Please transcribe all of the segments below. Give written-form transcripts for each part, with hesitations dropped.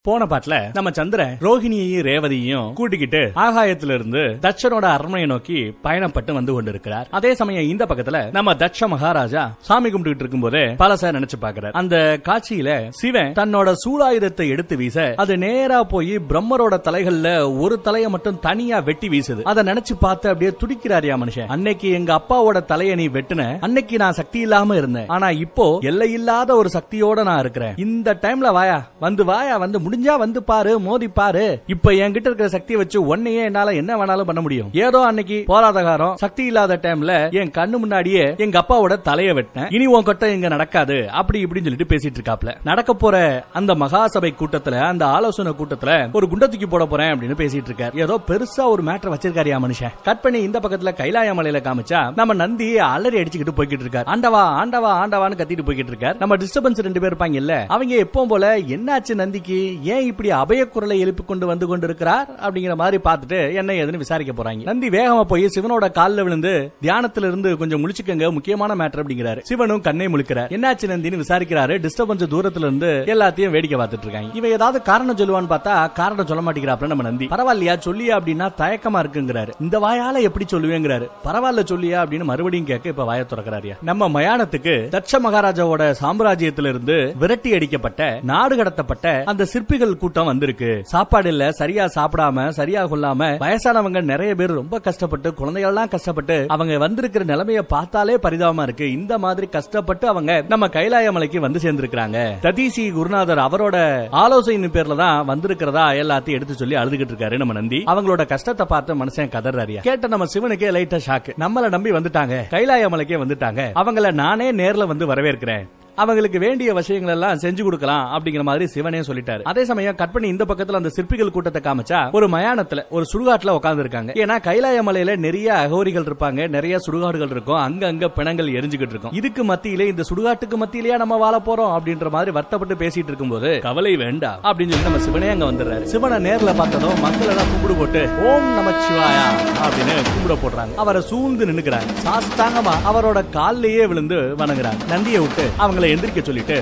போன பாட்டுல நம்ம சந்திரன் ரோஹிணியையும் ரேவதியையும் கூட்டிக்கிட்டு ஆகாயத்துல இருந்து தட்சனோட அரண்மனையை நோக்கி பயணப்பட்டு வந்து கொண்டிருக்கிறார். அதே சமயம் இந்த பக்கத்துல நம்ம தட்ச மகாராஜா சாமி கும்பிட்டு இருக்கும் போதே பலச நினைச்சு பாக்குறார். அந்த காட்சியில சிவன் தன்னோட சூலாயுதத்தை எடுத்து வீச அது நேரா போய் பிரம்மரோட தலைகள்ல ஒரு தலையை மட்டும் தனியா வெட்டி வீசுது. அதை நினைச்சு பார்த்து அப்படியே துடிக்கிறாரியா மனுஷன். அன்னைக்கு எங்க அப்பாவோட தலையை நீ வெட்டுன, அன்னைக்கு நான் சக்தி இல்லாம இருந்தேன், ஆனா இப்போ எல்லையில்லாத ஒரு சக்தியோட நான் இருக்கிறேன். இந்த டைம்ல வாயா வந்து முடிஞ்சா வந்து பாரு, மோதி பாரு. இப்ப என்கிட்ட இருக்கிற சக்தியை வச்சு ஒன்னையே என்னால என்ன வேணாலும் பண்ண முடியும். ஏதோ அன்னைக்கு போராதகாரம் சக்தி இல்லாத டைம்ல என் கண்ணு முன்னாடியே எங்க அப்பாவோட தலையை வெட்டினேன், இனி உன் கொட்ட இங்க நடக்காது அப்படி இப்படின்னு சொல்லிட்டு பேசிட்டு இருக்காப்ல. நடக்க போற அந்த மகாசபை கூட்டத்துல, அந்த ஆலோசனை கூட்டத்துல ஒரு குண்ட தூக்கி போட போறேன் அப்படின்னு பேசிட்டு இருக்காரு. ஏதோ பெருசா ஒரு மேட்டர் வச்சிருக்காரியா மனுஷன். கட் பண்ணி இந்த பக்கத்துல கைலாய மலையில காமிச்சா நம்ம நந்தி அலறி அடிச்சுக்கிட்டு போய்கிட்டு இருக்காரு. ஆண்டவா ஆண்டவா ஆண்டவான்னு கத்திட்டு போய்கிட்டு இருக்காரு. நம்ம டிஸ்டர்பன்ஸ் 2 பேர் இருப்பாங்க இல்ல, அவங்க எப்பவும் போல என்னாச்சு நந்திக்கு, ஏன் இப்படி அபய குரலை எழுப்பி கொண்டு வந்து கொண்டிருக்கிறார் அப்படிங்கிற மாதிரி பார்த்துட்டு என்ன ஏதுன்னு விசாரிக்க போறாங்க. நந்தி வேகமா போய் சிவனோட காலில் விழுந்து தியானத்துல இருந்து கொஞ்சம் முழிச்சுக்கங்க, முக்கியமான மேட்டர் அப்படிங்கிறாரு. சிவனும் கண்ணை முழிக்கிறார். என்னாச்சு நந்தின்னு விசாரிக்கிறாரு. டிஸ்டர்பன்ஸ் தூரத்துல இருந்து எல்லாத்தையும் வேடிக்கை பார்த்துட்டு இருக்காங்க. இவ ஏதாவது காரணம் சொல்லுவான்னு பார்த்தா காரணம் சொல்ல மாட்டேங்கிறாப்ல நம்ம நந்தி. பரவாயில்லையா சொல்லியா அப்படின்னா தயக்கமா இருக்குங்கிறாரு. இந்த வாயால எப்படி சொல்லுவேங்கிறாரு. பரவாயில்ல சொல்லியா அப்படின்னு மறுபடியும் கேட்க இப்ப வாய துறக்கிறாரியா. நம்ம மயானத்துக்கு தட்ச மகாராஜாவோட சாம்ராஜ்யத்திலிருந்து விரட்டி அடிக்கப்பட்ட, நாடு கடத்தப்பட்ட அந்த சிற்பிகள் கூட்டம் வந்திருக்கு. சாப்பாடு இல்ல, சரியா சாப்பிடாம சரியா கொள்ளாம வயசானவங்க நிறைய பேர் ரொம்ப கஷ்டப்பட்டு, குழந்தைகள் எல்லாம் கஷ்டப்பட்டு அவங்க வந்திருக்கிற நிலைமையை பார்த்தாலே பரிதாபமா இருக்கு. இந்த மாதிரி கஷ்டப்பட்டு அவங்க நம்ம கைலாய மலைக்கு வந்து சேர்ந்திருக்காங்க. ததீசி குருநாதர் அவரோட ஆலோசனை பேர்ல தான் வந்திருக்கிறதா எல்லாத்தையும் எடுத்து சொல்லி அழுதுகிட்டு இருக்காரு நம்ம நந்தி. அவங்களோட கஷ்டத்தை பார்த்து மனுஷன் கதறாரியா. கேட்ட நம்ம சிவனுக்கே லைட்டா ஷாக். நம்மள நம்பி வந்துட்டாங்க, கைலாய மலைக்கே வந்துட்டாங்க, அவங்கள நானே நேர்ல வந்து வரவேற்கிறேன், அவங்களுக்கு வேண்டிய விஷயங்கள் எல்லாம் செஞ்சு கொடுக்கலாம் அப்படிங்கிற மாதிரி சிவனே சொல்லிட்டாரு. அதே சமயம் கட் பண்ணி இந்த பக்கத்துல அந்த சிற்பிகள் கூட்டத்தை காமிச்சா ஒரு மயானத்துல ஒரு சுடுகாட்டுல உட்கார்ந்து இருக்காங்க. ஏன்னா கைலாய மலையில நிறைய அகோரிகள் இருப்பாங்க, நிறைய சுடுகாடுகள் இருக்கும், அங்க பிணங்கள் எரிஞ்சுக்கிட்டு இருக்கும். இதுக்கு மத்தியிலே இந்த சுடுகாட்டுக்கு மத்தியிலேயே நம்ம வாழ போறோம் அப்படின்ற மாதிரி வருத்தப்பட்டு பேசிட்டு இருக்கும்போது கவலை வேண்டாம் அப்படின்னு சொல்லி நம்ம சிவனே அங்க வந்துடுறாரு. சிவனை நேர்ல பார்த்ததும் மக்கள் எல்லாம் கும்பிடு போட்டு ஓம் நமச்சிவாயா அப்படின்னு கும்பிட போடுறாங்க. அவரை சூழ்ந்து நின்னுக்கிறாங்க. சாஸ்தாங்கமா அவரோட காலிலேயே விழுந்து வணங்குறாங்க. நந்தியை விட்டு அவங்களை எந்திரிக்க சொல்லிட்டு,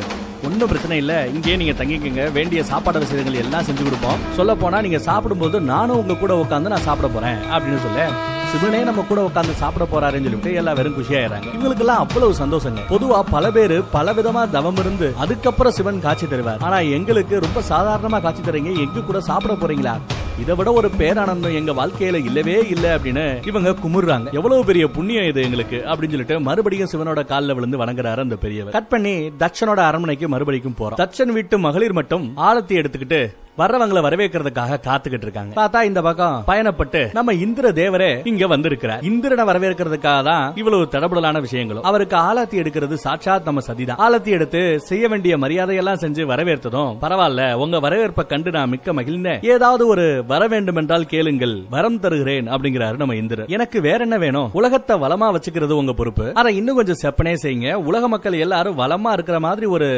ஒன்னும் பிரச்சனை இல்ல, இங்கே நீங்க தங்கிக்கங்க, வேண்டிய சாப்பாடு வசதிகள் எல்லாம் செஞ்சு கொடுப்போம், சொல்ல போனா நீங்க சாப்பிடும் போது நானும் உங்க கூட உட்காந்து நான் சாப்பிட போறேன் அப்படின்னு சொல்ல சிவனே நம்ம கூட உட்காந்து சாப்பிட போறாருன்னு சொல்லிட்டு எல்லாம் வெறும் குஷியாயிராங்க. இவங்களுக்கு எல்லாம் அவ்வளவு சந்தோஷங்க. பொதுவா பல பேரு பல விதமா தவம் இருந்து அதுக்கப்புறம் சிவன் காட்சி தருவார். ஆனா எங்களுக்கு ரொம்ப சாதாரணமா காட்சி தரீங்க, எங்க கூட சாப்பிட போறீங்களா, இதை விட ஒரு பேரானந்தம் எங்க வாழ்க்கையில இல்லவே இல்ல அப்படின்னு இவங்க குமுறாங்க. எவ்வளவு பெரிய புண்ணியம் இது எங்களுக்கு அப்படின்னு சொல்லிட்டு மறுபடியும் சிவனோட காலில் விழுந்து வணங்குறாரு அந்த பெரியவர். கட் பண்ணி தட்சனோட அரண்மனைக்கு மறுபடியும் போறோம். தட்சன் வீட்டு மகளிர் மட்டும் ஆலத்தி எடுத்துக்கிட்டு வர்றவங்களை வரவேற்கிறதுக்காக காத்துக்கிட்டு இருக்காங்க. பார்த்தா இந்த பக்கம் பயணப்பட்டு நம்ம இந்திர தேவரே இங்க வந்திருக்கிறார். இந்திரனை வரவேற்கிறதுக்காக தான் இவ்வளவு தடபுடலான விஷயங்களும். அவருக்கு ஆலத்தி எடுக்கிறது சாட்சாத் நம்ம சதிதான். ஆலத்தி எடுத்து செய்ய வேண்டிய மரியாதையெல்லாம் செஞ்சு வரவேற்றதும் பரவாயில்ல, உங்க வரவேற்பை கண்டு நான் மிக்க மகிழ்ந்தேன், ஏதாவது ஒரு வர வேண்டும் என்றால் கேளுங்கள், வரம் தருகிறேன் அப்படிங்கிறாரு நம்ம இந்திரன். எனக்கு வேற என்ன வேணும், உலகத்தை வளமா வச்சுக்கிறது உங்க பொறுப்பு, ஆனா இன்னும் கொஞ்சம் செப்பனே செய்யுங்க, உலக மக்கள் எல்லாரும் வளமா இருக்கிற மாதிரி ஒரு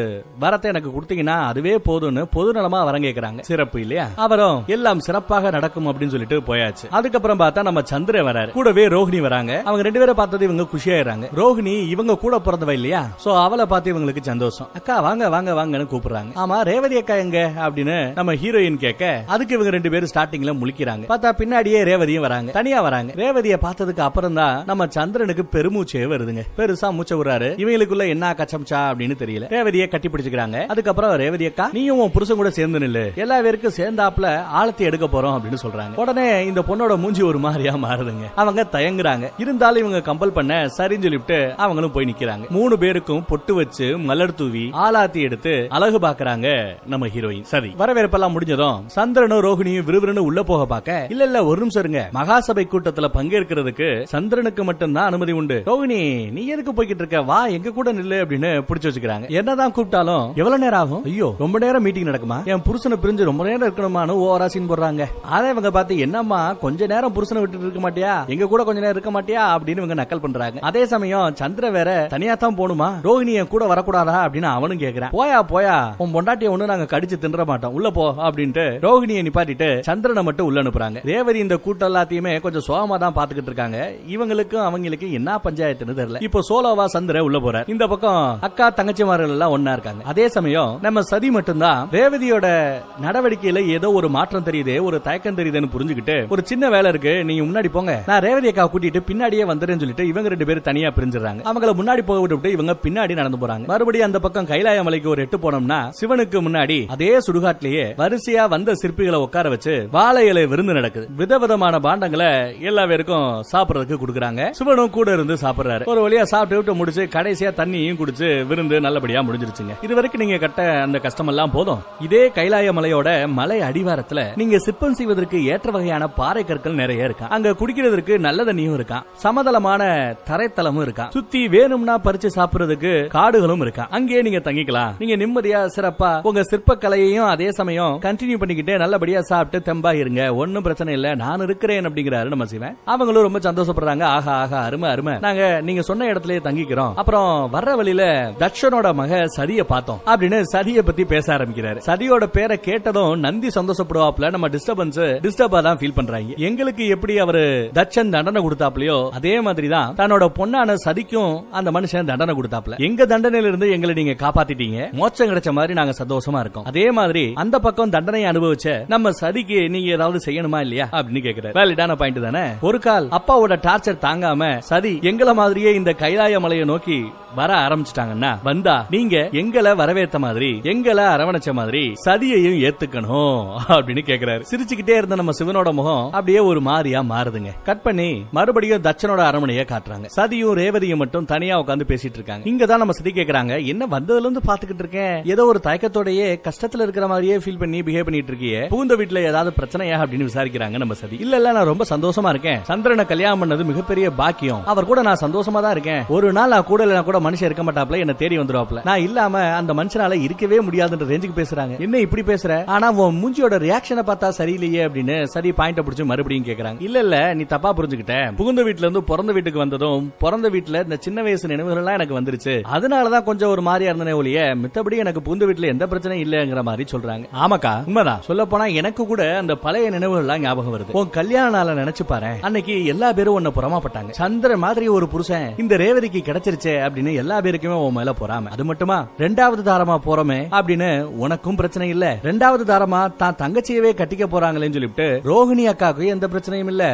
வரத்தை எனக்கு கொடுத்தீங்கன்னா அதுவே போதும்னு பொது நலமா வரம் கேட்கிறாங்க. சிறப்பு இல்லையா? அவரும் எல்லாம் சிறப்பாக நடக்கும் அப்படின்னு சொல்லிட்டு போயாச்சு. அதுக்கப்புறம் பார்த்தா நம்ம சந்திரன் வராரு, கூடவே ரோஹிணி வராங்க. அவங்க 2 பேரை பார்த்தது இவங்க குஷியாயிராங்க. ரோஹிணி இவங்க கூட பிறந்தவ இல்லையா, சோ அவளை பார்த்து இவங்களுக்கு சந்தோஷம். அக்கா வாங்க வாங்க வாங்கன்னு கூப்பிடுறாங்க. ஆமா ரேவதி அக்கா எங்க அப்படின்னு நம்ம ஹீரோயின் கேட்க அதுக்கு இவங்க 2 பேரும் ஸ்டார்டிங்ல முழிக்கிறாங்க. பார்த்தா பின்னாடியே ரேவதியும் வராங்க, தனியா வராங்க. ரேவதியை பார்த்ததுக்கு அப்புறம் தான் நம்ம சந்திரனுக்கு பெருமூச்சே வருதுங்க. பெருசா மூச்சை விடுறாரு. இவங்களுக்குள்ள என்ன கச்சம்சா அப்படின்னு தெரியல. ரேவதியை கட்டி பிடிச்சுக்கிறாங்க. அதுக்கப்புறம் ரேவதி அக்கா நீயும் உன் புருஷன் கூட சேர்ந்து நில்லு, எல்லா பேருக்கு சேர்ந்தாப்ல ஆழத்தி எடுக்க போறோம் அப்படின்னு சொல்றாங்க. உடனே இந்த பொண்ணோட மூஞ்சி ஒரு மாதிரியா மாறுதுங்க. அவங்க தயங்குறாங்க. இருந்தாலும் இவங்க கம்பல் பண்ண சரின்னு சொல்லிட்டு அவங்களும் போய் நிக்கிறாங்க. 3 பேருக்கும் பொட்டு வச்சு மலர் தூவி ஆலாத்தி எடுத்து அழகு பாக்குறாங்க நம்ம ஹீரோயின். சரி, வரவேற்பெல்லாம் முடிஞ்சதும் சந்திரனும் ரோஹிணியும் விறுவிறுன்னு உள்ள போக பாக்க, இல்ல ஒரு நிமிஷம் இருங்க, மகாசபை கூட்டத்துல பங்கேற்கிறதுக்கு சந்திரனுக்கு மட்டும்தான் அனுமதி உண்டு, ரோஹிணி நீ எதுக்கு போய்கிட்டு இருக்க, வா எங்க கூட நில்லு அப்படின்னு பிடிச்சு வச்சுக்கிறாங்க. என்னதான் கூப்பிட்டாலும் எவ்வளவு நேரம் ஆகும், ஐயோ ரொம்ப நேரம் மீட்டிங் நடக்குமா, என் புருஷனை பிரிஞ்சு ரொம்ப நேரம் இருக்கணுமானு ஓவரா சீன் போடுறாங்க. அதை இவங்க பார்த்து என்னம்மா கொஞ்ச நேரம் புருஷனை விட்டு இருக்க மாட்டியா, எங்க கூட கொஞ்ச நேரம் இருக்க மாட்டியா அப்படின்னு இவங்க நக்கல் பண்றாங்க. அதே சமயம் சந்திர வேற தனியா தான் போணுமா, ரோஹிணி என் கூட வரக்கூடாதா அப்படின்னு அவனும் கேக்குறான். போயா போயா உன் பொண்டாட்டிய ஒண்ணு நாங்க கடிச்சு தின்ற மாட்டோம், உள்ள போ அப்படின்ட்டு ரோஹிணியை நிப்பாட்டிட்டு சந்திரனை மட்டும் உள்ள அனுப்புறாங்க. ரேவதி இந்த கூட்டம் எல்லாத்தையுமே கொஞ்சம் சோகமா தான் பாத்துக்கிட்டு இருக்காங்க. இவங்களுக்கும் அவங்களுக்கு என்ன பஞ்சாயத்துன்னு தெரியல. இப்போ சோலோவா சந்திர உள்ள போறார். இந்த பக்கம் அக்கா தங்கச்சிமார்கள் எல்லாம் ஒன்னா இருக்காங்க. அதே சமயம் நம்ம சதி மட்டும்தான் ரேவதியோட நட நடவடிக்கையில ஏதோ ஒரு மாற்றம் தெரியுது, ஒரு தயக்கம் தெரியுதுன்னு புரிஞ்சுக்கிட்டு ஒரு சின்ன வேலை இருக்கு, நீங்க முன்னாடி போங்க, நான் ரேவதி அக்கா கூட்டிட்டு பின்னாடியே வந்துறேன்னு சொல்லிட்டு இவங்க 2 பேரும் தனியா பிரிஞ்சிடறாங்க. அவங்கள முன்னாடி போக விட்டு இவங்க பின்னாடி நடந்து போறாங்க. மறுபடியும் அந்த பக்கம் கைலாய மலைக்கு ஒரு எட்டு போனோம்னா சிவனுக்கு முன்னாடி அதே சுடுகாட்டிலேயே வரிசையா வந்த சிற்பிகளை உட்கார வச்சு வாழை இலை விருந்து நடக்குது. விதவிதமான பாண்டங்களை எல்லா பேருக்கும் சாப்பிடறதுக்கு கொடுக்கறாங்க. சிவனும் கூட இருந்து சாப்பிடுறாரு. ஒரு வழியா சாப்பிட்டு முடிச்சு கடைசியா தண்ணியும் குடிச்சு விருந்து நல்லபடியா முடிஞ்சிருச்சுங்க. இது வரைக்கும் நீங்க கட்ட அந்த கஷ்டம் எல்லாம் போதும். இதே கைலாய மலையோட மலை அடிவாரத்துல நீங்க சிற்பம் செய்வதற்கு ஏற்ற வகையான பாறை கற்கள் நிறைய இருக்கா. அங்க குடிக்கிறதுக்கு நல்ல தண்ணியும் இருக்கா, சமதளமான தரைத்தளமும் இருக்கா, சுத்தி வேணும்னா பறிச்சு சாப்பிடுறதுக்கு காடுகளும் இருக்கா. அங்கேயே நீங்க தங்கிக்கலாம். நீங்க நிம்மதியா சிறப்பா உங்க சிற்ப கலையையும் அதே சமயம் கண்டினியூ பண்ணிக்கிட்டே நல்லபடியா சாப்பிட்டு தெம்பா இருங்க, ஒன்னும் பிரச்சனை இல்ல, நான் இருக்கிறேன் அப்படிங்கிறாரு நம்ம சிவன். அவங்களும் ரொம்ப சந்தோஷப்படுறாங்க. ஆஹா ஆஹா, அருமை அருமை, நாங்க நீங்க சொன்ன இடத்துலயே தங்கிக்கிறோம். அப்புறம் வர்ற வழியில தட்சனோட மக சதிய பார்த்தோம் அப்படின்னு சதியை பத்தி பேச ஆரம்பிக்கிறாரு. சதியோட பேரை கேட்டதும் நந்தி சந்தோஷப்படுவாப்ல, நம்ம டிஸ்டர்பா தான் ஃபீல் பண்றாங்க. எங்களுக்கு எப்படி அவரு தட்சன் தண்டனை கொடுத்தாப்லயோ அதே மாதிரிதான் தன்னோட பொண்ணான சதிக்கும் அந்த மனுஷன் தண்டனை கொடுத்தாப்ல. எங்க தண்டனையில இருந்து எங்களை நீங்க காப்பாத்திட்டீங்க, மோட்சம் கிடைச்ச மாதிரி நாங்க சந்தோஷமா இருக்கோம். அதே மாதிரி அந்த பக்கம் தண்டனை அனுபவிச்ச நம்ம சதிக்கு நீங்க ஏதாவது செய்யணுமா இல்லையா அப்படின்னு கேக்குறாரு. வேலிடான பாயிண்ட் தானே. ஒரு கால் அப்பாவோட டார்ச்சர் தாங்காம சதி எங்கள மாதிரியே இந்த கைலாய மலையை நோக்கி வர ஆரம்பிச்சிட்டாங்கன்னா வந்தா நீங்க எங்களை வரவேற்ற மாதிரி எங்களை அரவணைச்ச மாதிரி சதியையும் ஏத்துக்கணும் அப்படின்னு கேக்குறாரு. சிரிச்சுக்கிட்டே இருந்த நம்ம சிவனோட முகம் அப்படியே ஒரு மாதிரியா மாறுதுங்க. கட் பண்ணி மறுபடியும் தட்சனோட அரமனையை காட்டுறாங்க. சதியும் ரேவதியும் மட்டும் தனியா உட்காந்து பேசிட்டு இருக்காங்க. இங்கதான் நம்ம சதி கேக்குறாங்க, என்ன வந்ததுல இருந்து பாத்துக்கிட்டு இருக்கேன், ஏதோ ஒரு தயக்கத்தோடயே கஷ்டத்துல இருக்கிற மாதிரியே ஃபீல் பண்ணி பிஹேவ் பண்ணிட்டு இருக்கியே, புகுந்த வீட்டுல ஏதாவது பிரச்சனையா அப்படின்னு விசாரிக்கிறாங்க நம்ம சதி. இல்ல நான் ரொம்ப சந்தோஷமா இருக்கேன், சந்திரனை கல்யாணம் பண்ணது மிகப்பெரிய பாக்கியம், அவர் கூட நான் சந்தோஷமா தான் இருக்கேன், ஒரு நாள் நான் கூட இல்ல கூட மனுஷன் இருக்க மாட்டாப்ல, என்ன தேடி வந்துருவாப்ல, நான் இல்லாம அந்த மனுஷனால இருக்கவே முடியாதுன்ற ரேஞ்சுக்கு பேசுறாங்க. என்ன இப்படி பேசுற, ஆனா உன் மூஞ்சியோட ரியாக்ஷனை பார்த்தா சரியில்லையே அப்படின்னு சரி பாயிண்ட் பிடிச்சு மறுபடியும் கேக்குறாங்க. இல்ல நீ தப்பா புரிஞ்சுக்கிட்ட, புகுந்த வீட்டுல இருந்து பிறந்த வீட்டுக்கு வந்ததும் பிறந்த வீட்டுல இந்த சின்ன வயசு நினைவுகள் எல்லாம் எனக்கு வந்துருச்சு, அதனாலதான் கொஞ்சம் ஒரு மாதிரியா இருந்தனே ஒழிய மித்தபடி எனக்கு புகுந்த வீட்டுல எந்த பிரச்சனையும் இல்லங்கிற மாதிரி சொல்றாங்க. ஆமாக்கா உண்மைதான், சொல்ல போனா எனக்கு கூட அந்த பழைய நினைவுகள் எல்லாம் ஞாபகம் வருது. உன் கல்யாண நாள நினைச்சு பாரு, அன்னைக்கு எல்லா பேரும் உன்னை புறமாப்பட்டாங்க, சந்திர மாதிரி ஒரு புருஷன் இந்த ரேவதிக்கு கிடைச்சிருச்சே அப்படின்னு எல்லா பேருக்குமே உன் மேல பொறாம. அது மட்டுமா 2வது தாரமா போறோமே அப்படின்னு உனக்கும் பிரச்சனை இல்ல, 2வது தாரமா தான் தங்கச்சியவே கட்டிக்க போறாங்களேன்னு சொல்லிட்டு ரோஹிணி அக்காவுக்கு எந்த பிரச்சனையும் இல்ல.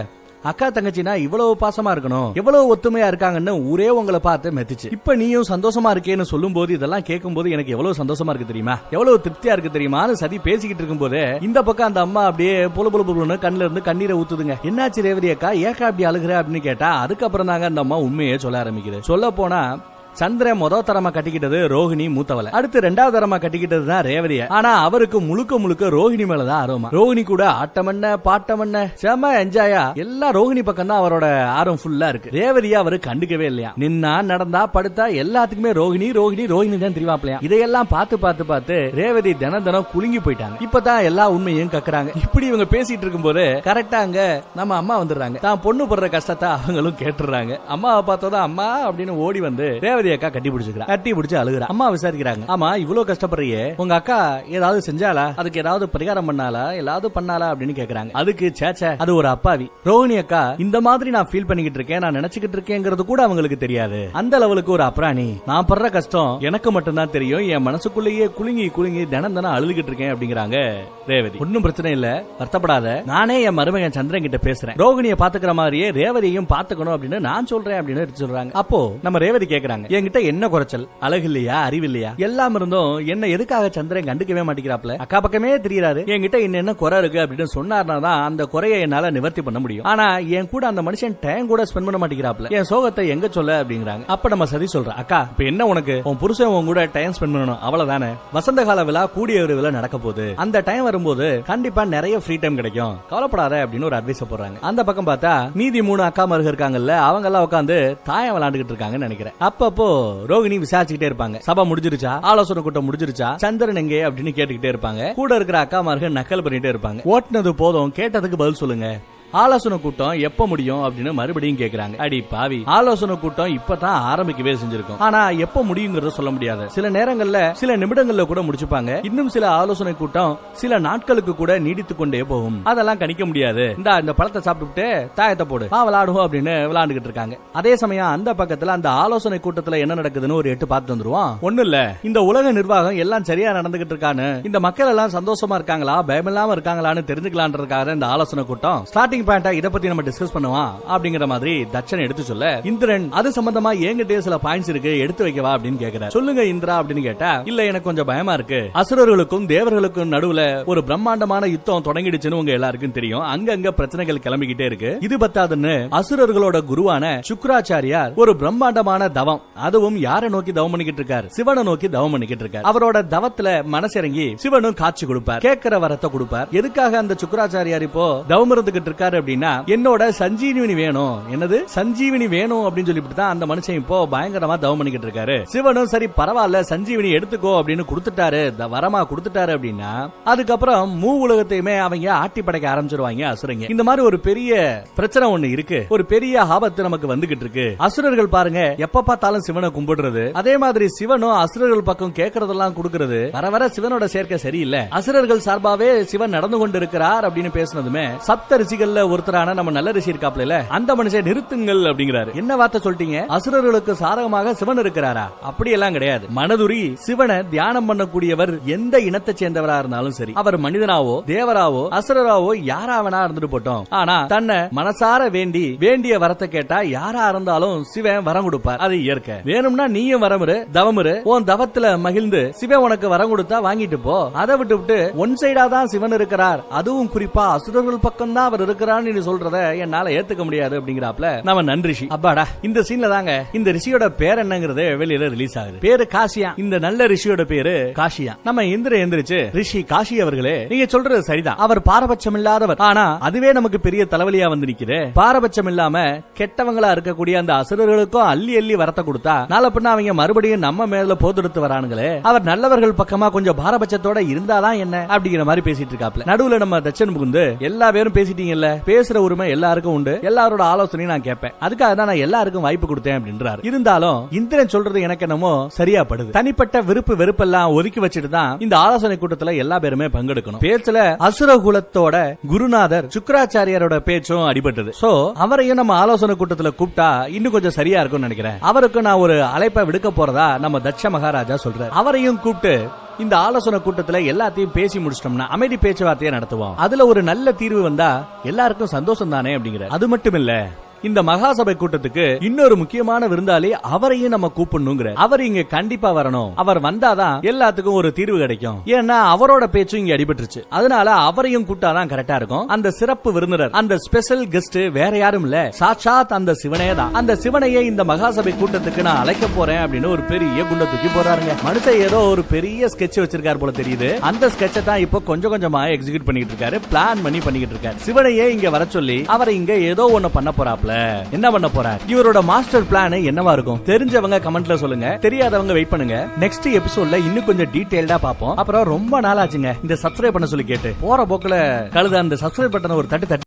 அக்கா தங்கச்சினா இவ்வளவு பாசமா இருக்கணும், எவ்வளவு ஒத்துமையா இருக்காங்கன்னு ஊரே உங்களை பார்த்து மெத்திச்சு. இப்ப நீயும் சந்தோஷமா இருக்கேன்னு சொல்லும் போது இதெல்லாம் கேட்கும் போது எனக்கு எவ்வளவு சந்தோஷமா இருக்கு தெரியுமா, எவ்வளவு திருப்தியா இருக்கு தெரியுமான்னு சதி பேசிக்கிட்டு இருக்கும் போது இந்த பக்கம் அந்த அம்மா அப்படியே பொல கண்ணுல இருந்து கண்ணீரை ஊத்துதுங்க. என்னாச்சு ரேவதி அக்கா, ஏக்கா அப்படி அழுகுற அப்படின்னு கேட்டா அதுக்கப்புறம் தாங்க அந்த அம்மா உண்மையே சொல்ல ஆரம்பிக்குது. சொல்ல போனா சந்திரன் முதல் தரமா கட்டிக்கிட்டது ரோஹிணி மூத்தவள, அடுத்து 2வது தரமா கட்டிக்கிட்டது தான் ரேவதிய. ஆனா அவருக்கு முழுக்க முழுக்க ரோஹிணி மேலதான் ஆர்வமா. ரோஹிணி கூட ஆட்டமண்ண பாட்டமண்ண செம என்ஜாயா எல்லாம் ரோஹிணி பக்கம் தான் அவரோட ஆர்வம் ஃபுல்லா இருக்கு. ரேவதியா அவரு கண்டுக்கவே இல்லையா, நின்னா நடந்தா படுத்தா எல்லாத்துக்குமே ரோஹிணி ரோஹிணி ரோஹிணி தான் தெரிவாப்லையா. இதையெல்லாம் பார்த்து ரேவதி தினம் குலுங்கி போயிட்டாங்க. இப்பதான் எல்லா உண்மையும் கக்குறாங்க. இப்படி இவங்க பேசிட்டு இருக்கும் போது கரெக்டா அங்க நம்ம அம்மா வந்துடுறாங்க. தான் பொண்ணு படுற கஷ்டத்தை அவங்களும் கேட்டுறாங்க. அம்மாவை பார்த்தோதான் அம்மா அப்படின்னு ஓடி வந்து ரேவதி அக்கா கட்டி பிடிச்சு அழுகுறா. அம்மா விசாரிக்கிறாங்க, ஆமா இவ்வளவு கஷ்டப்படுறியே, உங்க அக்கா ஏதாவது செஞ்சாலா, அதுக்கு ஏதாவது பரிகாரம் பண்ணாலா, ஏதாவது பண்ணாலா அப்படின்னு கேக்குறாங்க. அதுக்கு சேச்சே அது ஒரு அப்பாவி, ரோஹிணி அக்கா இந்த மாதிரி நான் ஃபீல் பண்ணிக்கிட்டு இருக்கேன், நான் நினைச்சுக்கிட்டு இருக்கேங்கிறது கூட அவங்களுக்கு தெரியாது, அந்த லெவலுக்கு ஒரு அப்ராணி, நான் படுற கஷ்டம் எனக்கு மட்டும்தான் தெரியும், என் மனசுக்குள்ளேயே குலுங்கி தினம் அழுதுகிட்டு இருக்கேன் அப்படிங்கிறாங்க ரேவதி. ஒன்னும் பிரச்சனை இல்ல, வருத்தப்படாத, நானே என் மருமகன் சந்திரன் கிட்ட பேசுறேன், ரோஹிணியை பாத்துக்கிற மாதிரியே ரேவதியையும் பாத்துக்கணும் அப்படின்னு நான் சொல்றேன் அப்படின்னு சொல்றாங்க. அப்போ நம்ம ரேவதி கேக்குறாங்க, என்கிட்ட என்ன குறைச்சல், அழகு இல்லையா, அறிவு இல்லையா, எல்லாம் இருந்தும் என்ன எதுக்காக சந்திரன் கண்டுக்கவே மாட்டேங்கிறாப்ல, அக்கா பக்கமே தெரியாது, என்கிட்ட என்ன குறை இருக்கு அப்படின்னு சொன்னார்னா தான் அந்த குறையை என்னால நிவர்த்தி பண்ண முடியும், ஆனா என் கூட அந்த மனுஷன் டைம் கூட ஸ்பெண்ட் பண்ண மாட்டேங்கிறாப்ல, என் சோகத்தை எங்க சொல்ல அப்படிங்கிறாங்க. அப்ப நம்ம சதி சொல்ற, அக்கா இப்ப என்ன உனக்கு, உன் புருஷன் உன் கூட டைம் ஸ்பெண்ட் பண்ணணும் அவ்வளவுதானே, வசந்த கால விழா கூடிய ஒரு விழா நடக்க போகுது, அந்த டைம் வரும்போது கண்டிப்பா நிறைய ஃப்ரீ டைம் கிடைக்கும், கவலைப்படாத அப்படின்னு ஒரு அட்வைஸ் போடுறாங்க. அந்த பக்கம் பார்த்தா மீதி 3 அக்கா மருக இருக்காங்கல்ல, அவங்க எல்லாம் உட்காந்து தாயம் விளையாண்டுகிட்டு இருக்காங்கன்னு நினைக்கிறேன். அப்பப்போ ரோஹிணி விசாரிச்சுக்கிட்டே இருப்பாங்க, சபா முடிஞ்சிருச்சா, ஆலோசனை கூட்டம் முடிஞ்சிருச்சா, சந்திரன் எங்கே அப்படின்னு கேட்டுக்கிட்டே இருப்பாங்க. கூட இருக்கிற அக்காமார்கள் நக்கல் பண்ணிட்டே இருப்பாங்க. ஓட்டுனது போதும், கேட்டதுக்கு பதில் சொல்லுங்க ஆலோசனை கூட்டம் எப்ப முடியும் அப்படின்னு மறுபடியும் கேக்குறாங்க. அடி பாவி, ஆலோசனை கூட்டம் இப்பதான் ஆரம்பிக்கவே செஞ்சிருக்கும், ஆனா எப்ப முடியுங்கிறத சொல்ல முடியாது. சில நேரங்கள்ல சில நிமிடங்கள்ல கூட முடிச்சுப்பாங்க. இன்னும் சில ஆலோசனை கூட்டம் சில நாட்களுக்கு கூட நீடித்து கொண்டே போகும். அதெல்லாம் கணிக்க முடியாது. இந்த பழத்தை சாப்பிட்டு தாயத்தை போடு விளையாடுவோம் அப்படின்னு விளையாண்டுகிட்டு இருக்காங்க. அதே சமயம் அந்த பக்கத்துல அந்த ஆலோசனை கூட்டத்துல என்ன நடக்குதுன்னு ஒரு எட்டு பார்த்து வந்துருவோம். ஒண்ணு இல்ல, இந்த உலக நிர்வாகம் எல்லாம் சரியா நடந்துகிட்டு இருக்கான்னு, இந்த மக்கள் எல்லாம் சந்தோஷமா இருக்காங்களா பயமில்லாம இருக்காங்களான்னு தெரிஞ்சுக்கலான்றதுக்காக இந்த ஆலோசனை கூட்டம். ஸ்டார்டிங் பாயிண்டா இத பத்தி நம்ம டிஸ்கஸ் பண்ணுவோம் அப்படிங்கிற மாதிரி தட்சன் எடுத்து சொல்ல, இந்திரன் அது சம்பந்தமா என்கிட்ட சில பாயிண்ட்ஸ் இருக்கு எடுத்து வைக்கவா அப்படின்னு கேக்குறாரு. சொல்லுங்க இந்திரா அப்படின்னு கேட்டா, இல்ல எனக்கு கொஞ்சம் பயமா இருக்கு. அசுரர்களுக்கும் தேவர்களுக்கும் நடுவுல ஒரு பிரம்மாண்டமான யுத்தம் தொடங்கிடுச்சுன்னு உங்க எல்லாருக்கும் தெரியும். அங்கங்க பிரச்சனைகள் கிளம்பிக்கிட்டே இருக்கு. இது பத்தாதுன்னு அசுரர்களோட குருவான சுக்ராச்சாரியார் ஒரு பிரம்மாண்டமான தவம், அதுவும் யாரை நோக்கி தவம் பண்ணிக்கிட்டு இருக்காரு? சிவனை நோக்கி தவம் பண்ணிக்கிட்டு இருக்காரு. அவரோட தவத்துல மனசிறங்கி சிவனும் காட்சி கொடுப்பார், கேட்கிற வரத்தை கொடுப்பார். எதுக்காக அந்த சுக்ராச்சாரியார் இப்போ தவம் இருந்துகிட்டு இருக்காரு அப்படின்னா, என்னோட சஞ்சீவினி வேணும், என்னது சஞ்சீவினி வேணும் அப்படின்னு சொல்லிட்டு தான் அந்த மனுஷன் இப்போ பயங்கரமா தவம் பண்ணிக்கிட்டு இருக்காரு. சிவனும் சரி பரவாயில்ல சஞ்சீவினி எடுத்துக்கோ அப்படின்னு கொடுத்துட்டாரு, வரமா கொடுத்துட்டாரு அப்படின்னா, அதுக்கப்புறம் மூ உலகத்தையுமே அவங்க ஆட்டி படைக்க ஆரம்பிச்சிருவாங்க அசுரங்க. இந்த மாதிரி ஒரு பெரிய பிரச்சனை ஒண்ணு இருக்கு, ஒரு பெரிய ஆபத்து நமக்கு வந்துகிட்டு இருக்கு. அசுரர்கள் பாருங்க எப்ப பார்த்தாலும் சிவனை கும்பிடுறது, அதே மாதிரி சிவனும் அசுரர்கள் பக்கம் கேட்கறதெல்லாம் கொடுக்கிறது. வர வர சிவனோட சேர்க்கை சரியில்லை. அசுரர்கள் சார்பாவே சிவன் நடந்து கொண்டு இருக்கிறார் அப்படின்னு பேசினதுமே சப்த ரிஷிகள்ல ஒருத்தரான நம்ம நல்ல ரிஷி இருக்காப்ல, அந்த மனுஷன் நிறுத்துங்கள் அப்படிங்கிறாரு. என்ன வார்த்தை சொல்லிட்டீங்க? அசுரர்களுக்கு சாதகமாக சிவன் இருக்கிறாரா? அப்படி எல்லாம் கிடையாது. மனதுரி சிவனை தியானம் பண்ணக்கூடியவர் எந்த இனத்தை சேர்ந்தவரா இருந்தாலும் சரி, அவர் மனிதனாவோ தேவராவோ அசுரராவோ யாராவனா இருந்துட்டு போட்டோம், ஆனா தன்னை மனசார வேண்டிய வரத்தை கேட்டா யாரா இருந்தாலும் சிவன் வரம் கொடுப்பார். அது இயற்கை. வேணும்னா நீயும் வரமுறு தவமுறு, உன் தவத்துல மகிழ்ந்து சிவன் உனக்கு வரம் கொடுத்தா வாங்கிட்டு போ. அதை விட்டு ஒன் சைடா தான் சிவன் இருக்கிறார், அதுவும் குறிப்பா அசுரர்கள் பக்கம் தான் அவர் இருக்கிறான்னு நீ சொல்றத என்னால ஏத்துக்க முடியாது அப்படிங்கிறாப்ல நம்ம நன்றிஷி. அப்பாடா, இந்த சீன்ல தாங்க இந்த ரிஷியோட பேர் என்னங்கிறது வெளியில ரிலீஸ் ஆகுது. பேரு காசியா. இந்த நல்ல ரிஷியோட பேரு காசியா. நம்ம எந்திரிச்சு ரிஷி காசி அவர்களே, நீங்க சொல்றது சரிதான், அவர் பாரபட்சம் இல்லாதவர். ஆனா அதுவே நமக்கு பெரிய தலைவலியா வந்து நிக்குது. பாரபட்சம் இல்லாம கெட்டவங்களா இருக்கக்கூடிய அந்த அசுரர்களுக்கும் அள்ளி அள்ளி வரத்தை கொடுத்தா நாளை பின்ன அவங்க மறுபடியும் நம்ம மேல போதெடுத்து வரானுங்களே. அவர் நல்லவர்கள் பக்கமா கொஞ்சம் பாரபட்சத்தோட இருந்தாதான் என்ன அப்படிங்கிற மாதிரி பேசிட்டு இருக்காப்ல. நடுவுல நம்ம தட்சன் புகுந்து எல்லா பேரும் பேசிட்டீங்கல்ல, பேசுற உரிமை எல்லாருக்கும் உண்டு, எல்லாரோட ஆலோசனையும் நான் கேட்பேன், அதுக்காக தான் நான் எல்லாருக்கும் வாய்ப்பு கொடுத்தேன் அப்படின்றாரு. இருந்தாலும் இந்திரன் சொல்றது எனக்கு என்னமோ சரியா படுது. தனிப்பட்ட விருப்பு வெறுப்பெல்லாம் ஒதுக்கி வச்சுட்டு தான் இந்த ஆலோசனை கூட்டத்துல எல்லா பேருமே பங்கெடுக்கணும். பேச்சுல அசுரகுலத்தோட குருநாதர் சுக்ராச்சாரியாரோட பேச்சும் அடிபட்டது. சோ அவரையும் நம்ம ஆலோசனை கூட்டத்துல கூப்பிட்டா இன்னும் கொஞ்சம் சரியா இருக்கும்னு நினைக்கிறேன். அவருக்கு நான் ஒரு அழைப்பை விடுக்க போறதா நம்ம தட்ச மகாராஜா சொல்றாரு. அவரையும் கூப்பிட்டு இந்த ஆலோசனை கூட்டத்துல எல்லாத்தையும் பேசி முடிச்சிட்டோம்னா அமைதி பேச்சுவார்த்தையை நடத்துவோம், அதுல ஒரு நல்ல தீர்வு வந்தா எல்லாருக்கும் சந்தோஷம் தானே அப்படிங்கிற. அது மட்டும் இல்ல, இந்த மகாசபை கூட்டத்துக்கு இன்னொரு முக்கியமான விருந்தாளி அவரையும் நம்ம கூப்பிடணுங்கிற. அவர் இங்க கண்டிப்பா வரணும், அவர் வந்தாதான் எல்லாத்துக்கும் ஒரு தீர்வு கிடைக்கும். ஏன்னா அவரோட பேச்சும் இங்க அடிபட்டுருச்சு, அதனால அவரையும் கூட்டாதான் கரெக்டா இருக்கும். அந்த சிறப்பு விருந்தினர், அந்த ஸ்பெஷல் கெஸ்ட் வேற யாரும் இல்ல, சாட்சாத் அந்த சிவனே தான். அந்த சிவனையே இந்த மகாசபை கூட்டத்துக்கு நான் அழைக்க போறேன் அப்படின்னு ஒரு பெரிய குண்ட தூக்கி போறாருங்க. மனுஷன் ஏதோ ஒரு பெரிய ஸ்கெட்ச் வச்சிருக்காரு போல தெரியுது. அந்த ஸ்கெட்சை தான் இப்போ கொஞ்சம் கொஞ்சமா எக்ஸிக்யூட் பண்ணிட்டு இருக்காரு, பிளான் பண்ணிட்டு இருக்காரு. சிவனையே இங்க வர சொல்லி அவரை இங்க ஏதோ ஒண்ணு பண்ண போறாப்ல. என்ன பண்ண போறார்? இவரோட மாஸ்டர் பிளான் என்னவா இருக்கும்? தெரிஞ்சவங்க கமெண்ட்ல சொல்லுங்க, தெரியாதவங்க வெயிட் பண்ணுங்க. நெக்ஸ்ட் எபிசோட்ல இன்னும் கொஞ்சம் டீடைல்டா பாப்போம். அப்புறம் ரொம்ப நாள் ஆச்சுங்க இந்த சப்ஸ்கிரைப் பண்ண சொல்லி கேட்டு, போற போக்குல கழுத அந்த சப்ஸ்கிரைப் பட்டனை ஒரு தட்டு